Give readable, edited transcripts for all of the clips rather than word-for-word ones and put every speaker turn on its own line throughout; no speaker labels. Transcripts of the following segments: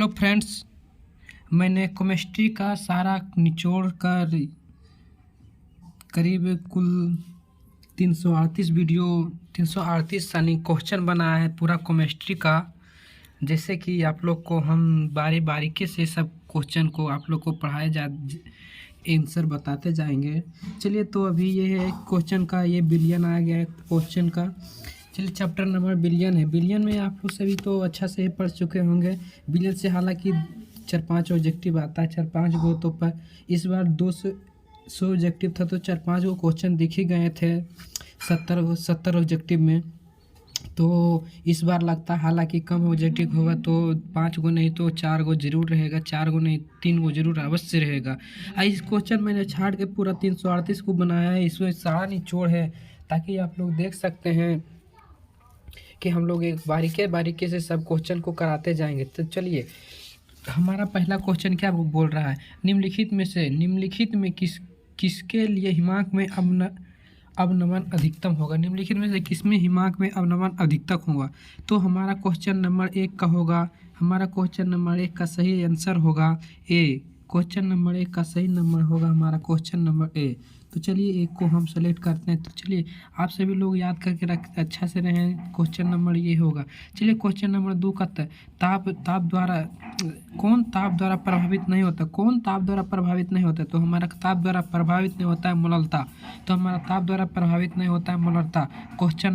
Hello friends, मैंने chemistry का सारा निचोड़ कर करीब कुल 338 वीडियो 338 यानी क्वेश्चन बनाया है पूरा केमिस्ट्री का। जैसे कि आप लोग को हम बारीकी से सब क्वेश्चन को आप लोग को पढ़ाया आंसर बताते जाएंगे। चलिए, तो अभी ये है क्वेश्चन का, ये बिलियन आ गया है क्वेश्चन का। चलिए, चैप्टर नंबर बिलियन है। बिलियन में आप लोग सभी तो अच्छा से पढ़ चुके होंगे। बिलियन से हालांकि 4-5 ऑब्जेक्टिव आता है, 4-5 गो, तो पर इस बार 200 ऑब्जेक्टिव था तो 4-5 गो क्वेश्चन दिख ही गए थे 70 ऑब्जेक्टिव में। तो इस बार लगता है हालांकि कम ऑब्जेक्टिव होगा तो 5 गो नहीं तो 4 गो जरूर रहेगा, 4 गो नहीं 3 गो जरूर अवश्य रहेगा। इस क्वेश्चन मैंने छाट के पूरा 338 को बनाया है। इसमें सारा निचोड़ है ताकि आप लोग देख सकते हैं कि हम लोग एक बारीकी से सब क्वेश्चन को कराते जाएंगे। तो चलिए, हमारा पहला क्वेश्चन क्या बोल रहा है, निम्नलिखित में किसके लिए हिमांक में अवनमन अधिकतम होगा। निम्नलिखित में से किसमें हिमांक में अवनमन अधिकतम होगा। तो हमारा क्वेश्चन नंबर 1 का होगा, हमारा क्वेश्चन नंबर 1 का सही आंसर होगा ए। क्वेश्चन नंबर 1 का सही नंबर होगा हमारा क्वेश्चन नंबर ए। तो चलिए, एक को हम सेलेक्ट करते हैं। तो चलिए, आप सभी लोग याद करके रख अच्छा से रहें। क्वेश्चन नंबर ये होगा। चलिए, क्वेश्चन नंबर 2 का कौन ताप द्वारा प्रभावित नहीं होता। कौन ताप द्वारा प्रभावित नहीं होता। तो हमारा ताप द्वारा प्रभावित नहीं होता है मोलरता। तो हमारा ताप द्वारा प्रभावित नहीं होता है मोलरता। क्वेश्चन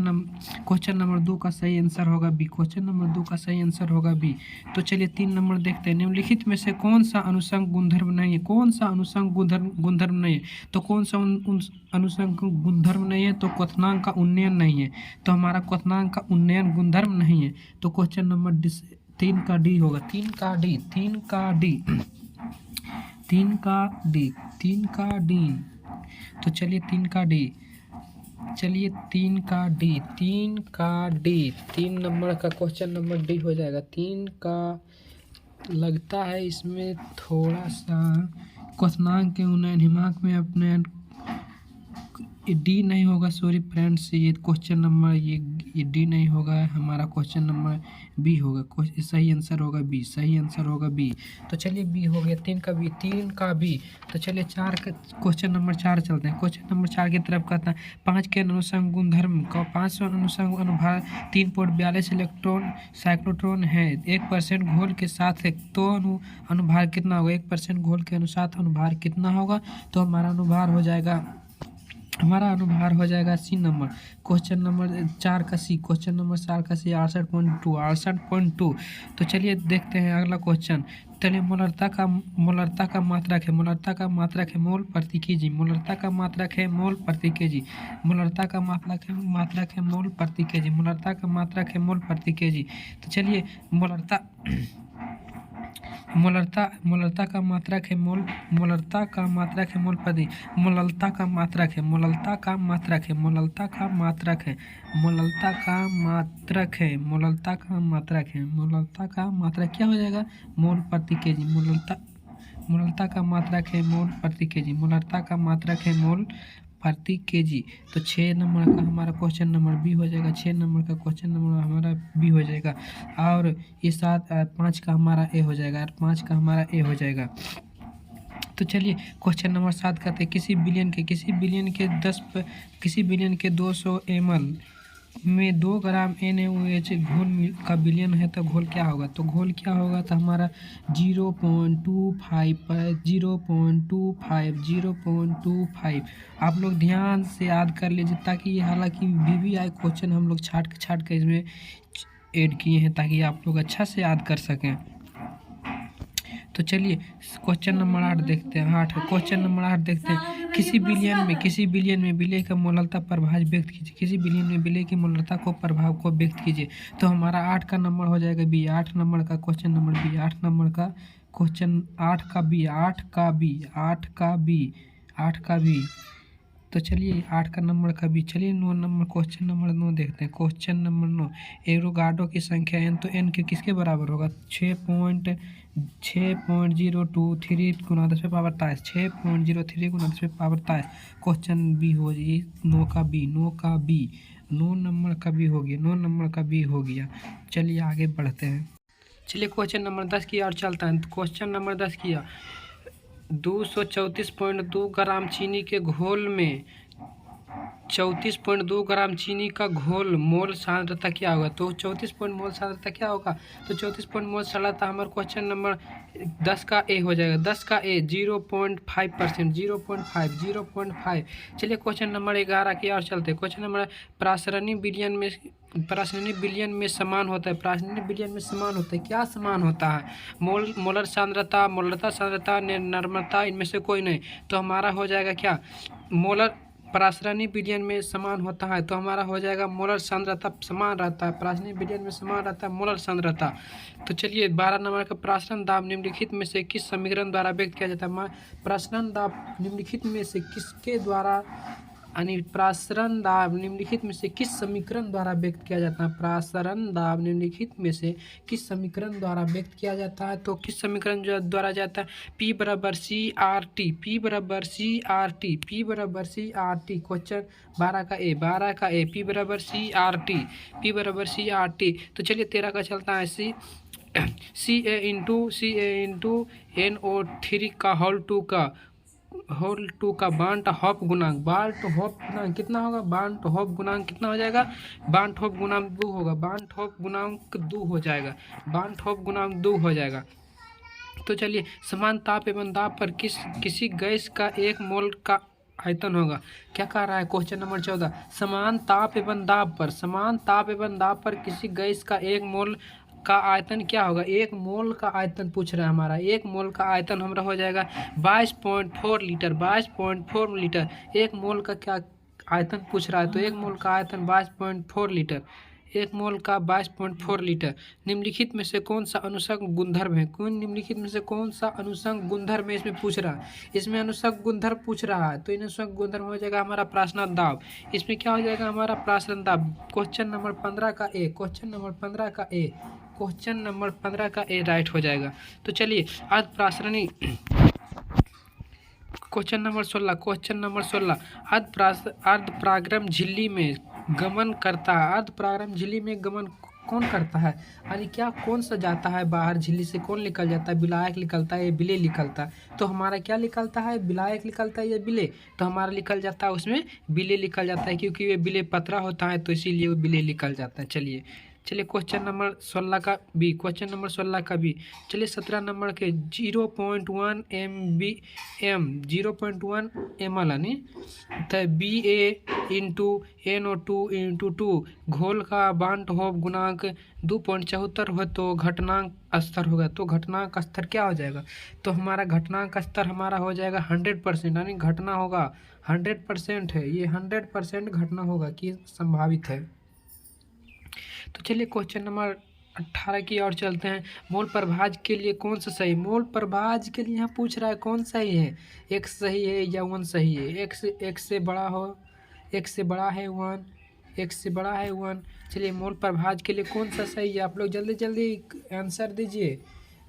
नंबर 2 का सही आंसर होगा बी। क्वेश्चन नंबर 2 का सही आंसर होगा बी। तो चलिए, 3 नंबर देखते हैं। निम्नलिखित में से कौन सा अनुसंग गुणधर्म नहीं है। कौन सा अनुसंग गुणधर्म नहीं है। तो कौन सा अनुसंग गुणधर्म नहीं है। तो क्वथनांक का उन्नयन नहीं है। तो हमारा क्वथनांक का उन्नयन गुणधर्म नहीं है। तो क्वेश्चन नंबर 3 का डी होगा। 3 का डी। तो चलिए, 3 का डी। 3 नंबर का क्वेश्चन नंबर डी हो जाएगा। 3 का लगता है इसमें थोड़ा सा क्वथनांक के उन्नयन हिमांक में अपने डी नहीं होगा। सॉरी फ्रेंड्स, ये क्वेश्चन नंबर ये डी नहीं होगा। हमारा क्वेश्चन नंबर बी होगा। सही आंसर होगा बी। सही आंसर होगा बी। तो चलिए, बी हो गया। 3 का बी। तो चलिए, क्वेश्चन नंबर 4 चलते हैं। क्वेश्चन नंबर 4 की तरफ कहता है 5 के अनुसंग गुणधर्म का 5 अनुसंग अनुभार 3.42 इलेक्ट्रॉन साइक्लोट्रॉन है 1% घोल के साथ है। तो अनुभार कितना होगा। 1% घोल के अनुसार अनुभार कितना होगा। तो हमारा अनुभार हो जाएगा सी नंबर। क्वेश्चन नंबर 4 का सी। क्वेश्चन नंबर 4 का सी 68.2। तो चलिए, देखते हैं अगला क्वेश्चन। चलिए, मोलरता का मात्रक है। मोलरता का मात्रक है मोल प्रति केजी। मोलरता का मात्रक है मोल प्रति केजी। मोलरता का मात्रक है मोल प्रति केजी। मोलरता का मात्रक है मोल प्रति केजी। तो चलिए, मोलरता का मात्रक है मोल प्रति। मोलरता का मात्रक क्या हो जाएगा, मोल प्रति केजी। मोलरता का मात्रक है मोल प्रति केजी। मोलरता का मात्रक है मोल प्रति केजी। तो 6 नंबर का हमारा क्वेश्चन नंबर बी हो जाएगा। 6 नंबर का क्वेश्चन नंबर हमारा बी हो जाएगा। और ये 5 का हमारा ए हो जाएगा। 5 का हमारा ए हो जाएगा। तो चलिए, क्वेश्चन नंबर 7 कहते हैं किसी बिलियन के 200 ml में 2 ग्राम NaOH घोल का बिलियन है तो घोल क्या होगा। तो घोल क्या होगा, तो हमारा 0.25 आप लोग ध्यान से याद कर लीजिए ताकि ये हालांकि VVI क्वेश्चन हम लोग छाट के इसमें ऐड किए हैं ताकि आप लोग अच्छा से याद कर सकें। तो चलिए, क्वेश्चन नंबर 8 देखते हैं। क्वेश्चन नंबर 8 देखते हैं किसी बिलियन में विलय का मोलरता प्रभाव व्यक्त कीजिए। किसी बिलियन में विलय की मोलरता को प्रभाव को व्यक्त कीजिए। तो हमारा 8 का नंबर हो जाएगा बी। 8 नंबर का क्वेश्चन नंबर बी। 8 नंबर का क्वेश्चन 8 का बी। तो चलिए, 8 का नंबर का बी। चलिए, 9 नंबर क्वेश्चन नंबर 9 देखते हैं। क्वेश्चन नंबर 9 एवोगाड्रो की संख्या n तो n के किसके बराबर होगा। 6.023 गुना 10 पे पावर 23। 6.03 गुना 10 पे पावर 23। क्वेश्चन बी हो जाए 9 का बी। 9 नंबर का बी हो गया। 9 नंबर का बी हो गया। चलिए, आगे बढ़ते हैं। चलिए क्वेश्चन नंबर 10 की ओर चलता है। क्वेश्चन नंबर 10 किया 234.2 ग्राम चीनी के घोल में 34.2 ग्राम चीनी का घोल मोल सांद्रता क्या होगा। तो 34 पॉइंट मोल सांद्रता क्या होगा। तो 34 पॉइंट मोल सांद्रता हमारा क्वेश्चन नंबर 10 का ए हो जाएगा। 10 का ए 0.5%, 0.5। चलिए क्वेश्चन नंबर 11 की ओर चलते हैं। क्वेश्चन नंबर प्रासरणी बिलियन में समान होता है। प्रासरणी बिलियन में समान होता है, क्या समान होता है। मोलर सांद्रता, मोलरता सांद्रता, नम्रता, इनमें से कोई नहीं। तो हमारा हो जाएगा क्या, मोलर प्रासरणी विलयन में समान होता है। तो हमारा हो जाएगा मोलर सांद्रता समान रहता है, प्रासरणी विलयन में समान रहता है मोलर सांद्रता। तो चलिए 12 नंबर का प्रासरण दाब निम्नलिखित में से किस समीकरण द्वारा व्यक्त किया जाता है। प्रासरण दाब निम्नलिखित में से किसके द्वारा, यानी प्रासरण दाब निम्नलिखित में से किस समीकरण द्वारा व्यक्त किया जाता है। प्रासरण दाब निम्नलिखित में से किस समीकरण द्वारा व्यक्त किया जाता है। तो किस समीकरण द्वारा जाता है, P बराबर CRT, P बराबर CRT, P बराबर CRT। क्वेश्चन 12 का ए P बराबर CRT, P बराबर CRT। तो चलिए 13 का चलता है CA इंटू NO3 का होल टू का बांट हॉप गुणांक कितना होगा। बांट हॉप गुणांक कितना हो जाएगा, बांट हॉप गुणांक 2 होगा। बांट हॉप गुणांक 2 हो जाएगा, बांट हॉप गुणांक 2 हो जाएगा। तो चलिए समान ताप एवं दाब पर किसी गैस का 1 मोल का आयतन होगा। क्या कह रहा है क्वेश्चन नंबर 14, समान ताप एवं दाब पर किसी गैस का 1 मोल का आयतन क्या होगा। 1 मोल का आयतन पूछ रहा है हमारा। 1 मोल का आयतन हमारा हो जाएगा 22.4 लीटर, 22.4 लीटर। 1 मोल का क्या आयतन पूछ रहा है, तो 1 मोल का आयतन 22.4 लीटर, 1 मोल का 22.4 लीटर। निम्नलिखित में से कौन सा अनुसंग गुणधर्म है, निम्नलिखित में से कौन सा अनुसंग गुणधर्म है इसमें पूछ रहा है। इसमें अनुसंग गुणधर्म पूछ रहा है, तो इन अनुसंग गुणधर्म हो जाएगा हमारा प्रासरण दाब। इसमें क्या हो जाएगा हमारा प्रासरण दाब। क्वेश्चन नंबर 15 का ए, क्वेश्चन नंबर 15 का ए राइट हो जाएगा। तो चलिए अर्ध प्रासरणी क्वेश्चन नंबर 16 अर्ध प्रागरम झिल्ली में गमन करता है। अर्ध प्रागरम झिल्ली में गमन कौन करता है, यानी क्या कौन सा जाता है बाहर झिल्ली से, कौन निकल जाता है, विलायक निकलता है या विलेय निकलता है। तो हमारा क्या निकलता है, विलायक निकलता है या विलेय। तो हमारा निकल जाता है उसमें विलेय निकल जाता है, क्योंकि ये विलेय पतला होता है तो इसीलिए वो विलेय निकल जाता है। चलिए क्वेश्चन नंबर 16 का बी, चलिए 17 नंबर के 0.1 ml यानी BA/NO2 घोल का बांट हॉप गुणांक 2.74 हो तो घटनांक स्तर होगा। तो घटनांक स्तर क्या हो जाएगा, तो हमारा घटनांक स्तर हमारा हो जाएगा 100%, यानी घटना होगा 100% है, ये 100% घटना होगा कि संभावित है। तो चलिए क्वेश्चन नंबर 18 की ओर चलते हैं। मोल प्रभाज के लिए कौन सा सही, मोल प्रभाज के लिए यहाँ पूछ रहा है कौन सही है, x सही है या 1 सही है। x से बड़ा है 1। चलिए मोल प्रभाज के लिए कौन सा सही है, आप लोग जल्दी आंसर दीजिए,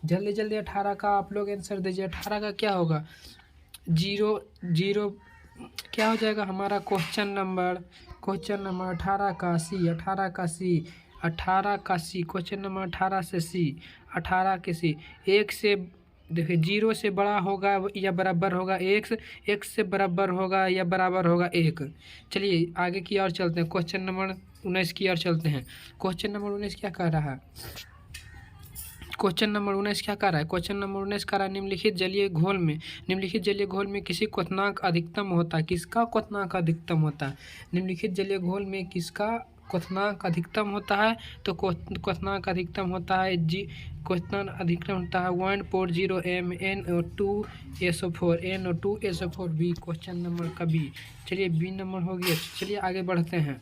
जल्दी 18 का आप लोग आंसर दीजिए। 18 का क्या होगा, 0 क्या हो जाएगा हमारा क्वेश्चन नंबर 18 का सी क्वेश्चन नंबर 18 से सी 1 से देखिए 0 से बड़ा होगा या बराबर होगा x से बराबर होगा या बराबर होगा 1। चलिए आगे की ओर चलते हैं, क्वेश्चन नंबर 19 की ओर चलते हैं। क्वेश्चन नंबर 19 क्या कह रहा है, क्वेश्चन नंबर 19 क्या कर रहा है, क्वेश्चन नंबर 19 कर रहा है निम्नलिखित जलीय घोल में किसी क्वथनांक अधिकतम होता है। किसका क्वथनांक अधिकतम होता है, निम्नलिखित जलीय घोल में किसका क्वथनांक अधिकतम होता है। तो क्वथनांक अधिकतम होता है 1.0 NO2SO4 बी, क्वेश्चन नंबर का बी। चलिए बी नंबर हो गया। चलिए आगे बढ़ते हैं।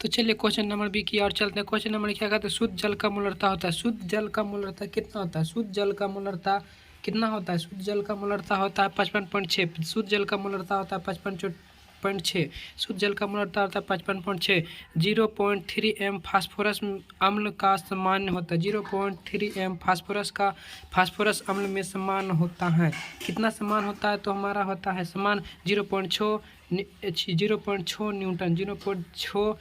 तो चलिए क्वेश्चन नंबर बी की ओर चलते हैं। क्वेश्चन नंबर क्या कहते हैं, शुद्ध जल का मोलरता होता है। शुद्ध जल का मोलरता कितना होता है, शुद्ध जल का मोलरता कितना होता है, शुद्ध जल का मोलरता होता है 55.6। शुद्ध जल का मोलरता होता है 55.6। शुद्ध जल का मोलरता होता है 55.6। 0.3 m फास्फोरस अम्ल का सामान्य होता है। 0.3 m फास्फोरस अम्ल में समान होता है। कितना समान होता है, तो हमारा होता है समान 0.6 न्यूटन, 0.6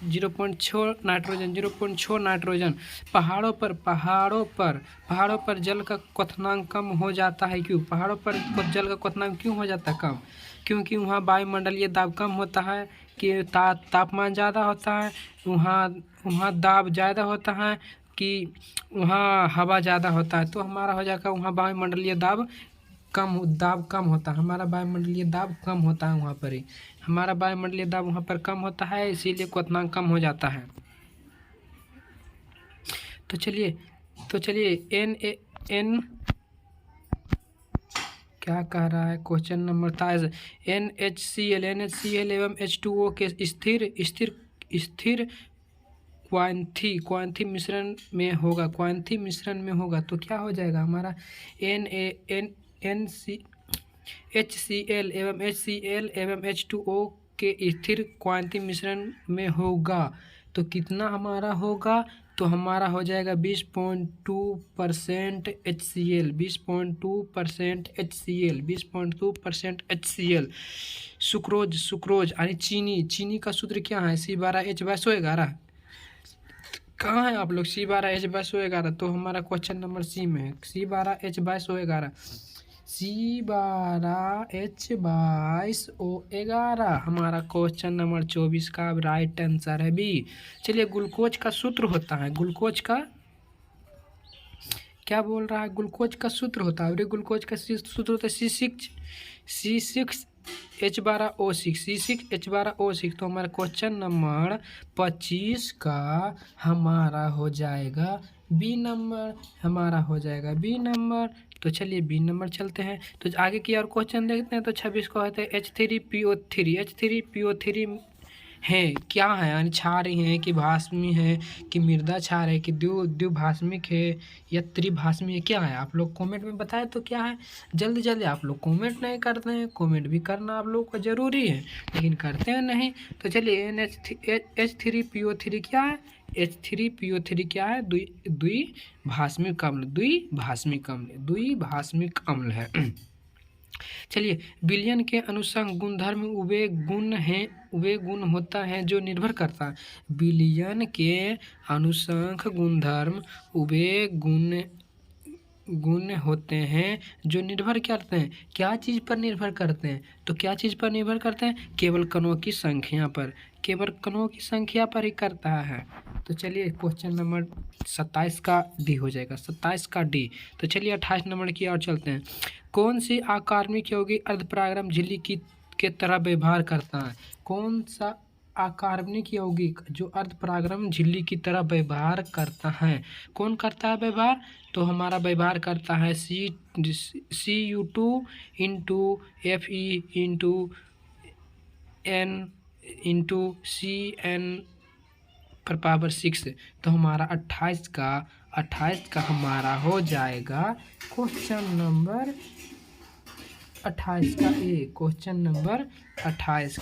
0.6 नाइट्रोजन, 0.6 नाइट्रोजन। पहाड़ों पर जल का क्वथनांक कम हो जाता है। क्यों पहाड़ों पर जल का क्वथनांक क्यों हो जाता है कम? क्योंकि वहाँ वायुमंडलीय दाब कम होता है, कि तापमान ज़्यादा होता है, वहाँ दाब ज़्यादा होता है, कि वहाँ हवा ज़्यादा होता है। तो हमारा हो जाएगा वहाँ वायुमंडलीय दाब कम होता है। हमारा वायुमंडलीय दाब कम होता है वहाँ पर ही, हमारा वायुमंडलीय दाब वहाँ पर कम होता है, इसीलिए क्वथनांक कम हो जाता है। तो चलिए एन क्या कह रहा है क्वेश्चन नंबर था NHCl एवं H2O के स्थिर क्वांथी मिश्रण में होगा तो क्या हो जाएगा हमारा HCl एवं H2O के स्थिर क्वांथी मिश्रण में होगा तो कितना हमारा होगा? तो हमारा हो जाएगा 20.2% HCl, 20.2% HCl, 20.2% HCl। सुक्रोज यानी चीनी का सूत्र क्या है? C12H/SO11। कहाँ है आप लोग? C12H/SO11। तो हमारा क्वेश्चन नंबर सी में है C12H/SO11, C12H/SO11 हमारा क्वेश्चन नंबर 24 का राइट आंसर है बी। चलिए ग्लूकोज का सूत्र होता है, ग्लूकोज का क्या बोल रहा है? ग्लूकोज का सूत्र होता है, ग्लूकोज का सूत्र होता है C6H12O6। तो हमारा क्वेश्चन नंबर 25 का हमारा हो जाएगा बी नंबर, हमारा हो जाएगा बी नंबर। तो चलिए बी नंबर चलते हैं। तो आगे की और क्वेश्चन देखते हैं। तो 26 को होता है H3PO3 है क्या है? यानी क्षार है कि भास्मी है कि मृदा क्षार है कि द्विभाषमिक है या त्रिभाषमी है, क्या है? आप लोग कमेंट में बताएं तो क्या है। जल्दी आप लोग कमेंट नहीं करते हैं, कमेंट भी करना आप लोग को ज़रूरी है लेकिन करते हैं नहीं। तो चलिए H3PO3 क्या है? H3PO3 क्या है? द्विभाषमिक अम्ल है। चलिए विलयन के अनुसंग गुणधर्म वे गुण होता है जो निर्भर करता है। विलयन के अनुसंग गुणधर्म वे गुण होते हैं जो निर्भर करते हैं। क्या चीज़ पर निर्भर करते हैं? तो क्या चीज़ पर निर्भर करते हैं? केवल कणों की संख्या पर, केवल कणों की संख्या पर ही करता है। तो चलिए क्वेश्चन नंबर 27 का डी हो जाएगा, 27 का डी। तो चलिए 28 नंबर की ओर चलते हैं। कौन सी आकर्मक यौगिक अर्धपरागरम झिल्ली के तरह व्यवहार करता है? कौन सा आकर्मक यौगिक जो अर्धपरागरम झिल्ली की तरह व्यवहार करता है? कौन करता है व्यवहार? तो हमारा व्यवहार करता है Cu2 into Fe into N into CN/6। तो हमारा 28 का हमारा हो जाएगा क्वेश्चन नंबर 28 का ए, क्वेश्चन नंबर 28।